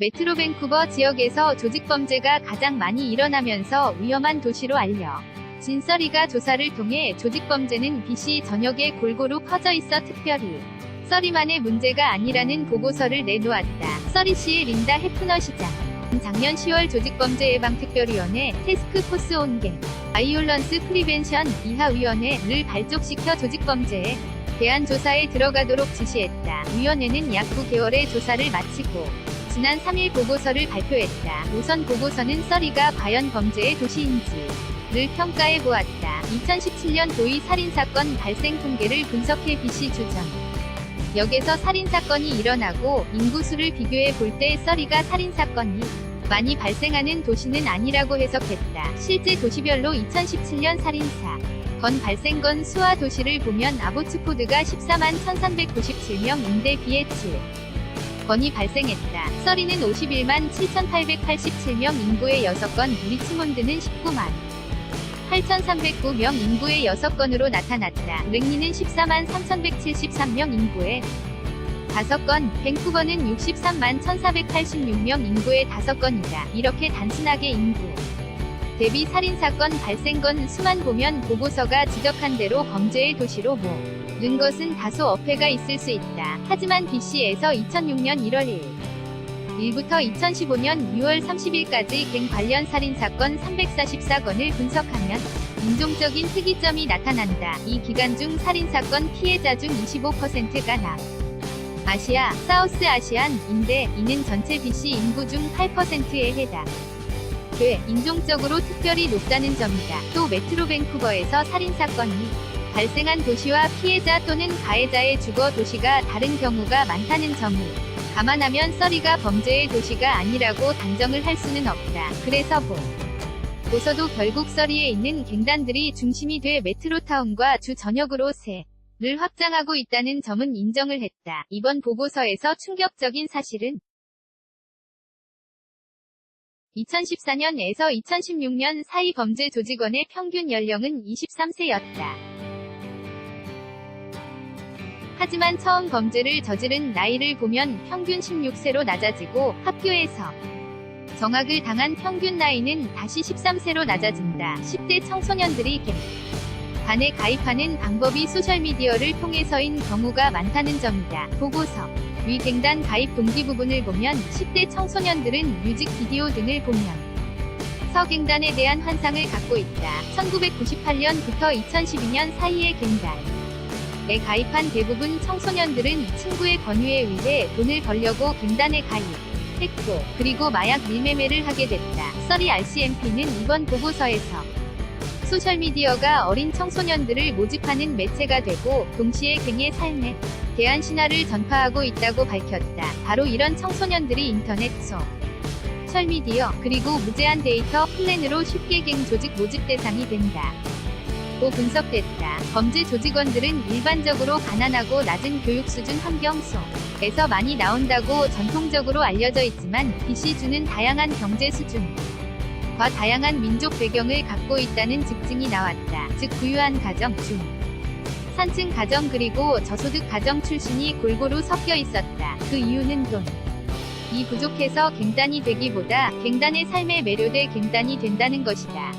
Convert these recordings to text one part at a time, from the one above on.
메트로 밴쿠버 지역에서 조직범죄가 가장 많이 일어나면서 위험한 도시로 알려진 서리가 조사를 통해 조직범죄는 BC 전역에 골고루 퍼져 있어 특별히 서리만의 문제가 아니라는 보고서를 내놓았다. 서리시의 린다 해프너 시장. 작년 10월 조직범죄예방특별위원회 테스크포스 온 갱 바이올런스 프리벤션 이하위원회를 발족시켜 조직범죄에 대한 조사에 들어가도록 지시했다. 위원회는 약 9개월의 조사를 마치고 지난 3일 보고서를 발표했다. 우선 보고서는 서리가 과연 범죄의 도시인지를 평가해 보았다. 2017년 도의 살인사건 발생 통계를 분석해 BC 주전 역에서 살인사건이 일어나고 인구수를 비교해 볼 때 서리가 살인사건이 많이 발생하는 도시는 아니라고 해석했다. 실제 도시별로 2017년 살인사 건 발생 건 수와 도시를 보면 아보츠포드가 14만 1397명인데 비해 7건이 발생했다. 서리는 51만 7887명 인구의 6건, 리치몬드는 19만 8309명 인구의 6건으로 나타났다. 랭리는 14만 3173명 인구의 5건, 밴쿠버는 63만 1486명 인구의 5건이다. 이렇게 단순하게 인구 대비 살인사건 발생건 수만 보면 보고서가 지적한 대로 범죄의 도시로 모는 것은 다소 어폐가 있을 수 있다. 하지만 BC에서 2006년 1월 1일부터 2015년 6월 30일까지 갱 관련 살인사건 344건을 분석하면 인종적인 특이점이 나타난다. 이 기간 중 살인사건 피해자 중 25%가 아시아, 사우스 아시안인데 이는 전체 BC 인구 중 8%에 해당. 인종적으로 특별히 높다는 점이다. 또 메트로 밴쿠버에서 살인사건이 발생한 도시와 피해자 또는 가해자의 주거 도시가 다른 경우가 많다는 점을 감안하면 서리가 범죄의 도시가 아니라고 단정을 할 수는 없다. 그래서 보고서도 결국 서리에 있는 갱단들이 중심이 돼 메트로타운과 주 전역으로 세를 확장하고 있다는 점은 인정을 했다. 이번 보고서에서 충격적인 사실은 2014년에서 2016년 사이 범죄 조직원의 평균 연령은 23세였다. 하지만 처음 범죄를 저지른 나이를 보면 평균 16세로 낮아지고 학교에서 정학을 당한 평균 나이는 다시 13세로 낮아진다. 10대 청소년들이 갱단에 가입하는 방법이 소셜미디어를 통해서인 경우가 많다는 점이다. 보고서 위 갱단 가입 동기 부분을 보면 10대 청소년들은 뮤직비디오 등을 보면 갱단에 대한 환상을 갖고 있다. 1998년부터 2012년 사이에 갱단에 가입한 대부분 청소년들은 친구의 권유에 의해 돈을 벌려고 갱단에 가입했고 그리고 마약 밀매매를 하게 됐다. 서리 RCMP는 이번 보고서에서 소셜미디어가 어린 청소년들을 모집하는 매체가 되고 동시에 갱의 삶에 대한 신화를 전파하고 있다고 밝혔다. 바로 이런 청소년들이 인터넷 소셜미디어 그리고 무제한 데이터 플랜으로 쉽게 갱 조직 모집 대상이 된다. 고 분석됐다. 범죄 조직원들은 일반적으로 가난하고 낮은 교육 수준 환경 속에서 많이 나온다고 전통적으로 알려져 있지만 BC주는 다양한 경제 수준과 다양한 민족 배경을 갖고 있다는 증증이 나왔다. 즉 부유한 가정, 산층 가정 그리고 저소득 가정 출신이 골고루 섞여 있었다. 그 이유는 돈이 부족해서 갱단이 되기보다 갱단의 삶에 매료돼 갱단이 된다는 것이다.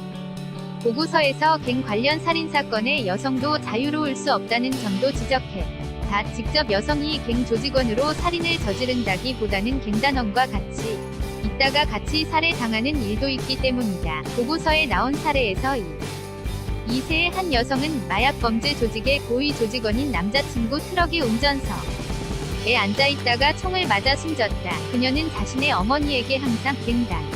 보고서에서 갱 관련 살인사건의 여성도 자유로울 수 없다는 점도 지적했다. 직접 여성이 갱 조직원으로 살인을 저지른다기보다는 갱단원과 같이 있다가 같이 살해당하는 일도 있기 때문이다. 보고서에 나온 사례에서 2세의 한 여성은 마약 범죄 조직의 고위 조직원인 남자친구 트럭의 운전석에 앉아있다가 총을 맞아 숨졌다. 그녀는 자신의 어머니에게 항상 갱단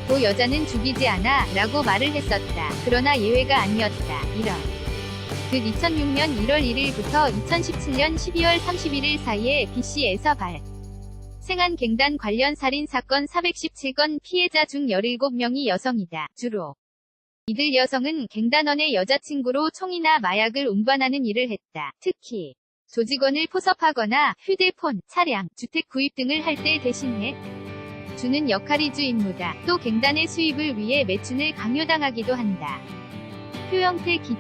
또 여자는 죽이지 않아 라고 말을 했었다. 그러나 예외가 아니었다. 이런 2006년 1월 1일부터 2017년 12월 31일 사이에 BC에서 발생한 갱단 관련 살인사건 417건 피해자 중 17명이 여성이다. 주로 이들 여성은 갱단원의 여자친구로 총이나 마약을 운반하는 일을 했다. 특히 조직원을 포섭하거나 휴대폰, 차량, 주택 구입 등을 할 때 대신해 주는 역할이 주 임무다. 또 갱단의 수입을 위해 매춘을 강요당하기도 한다. 표영태 기자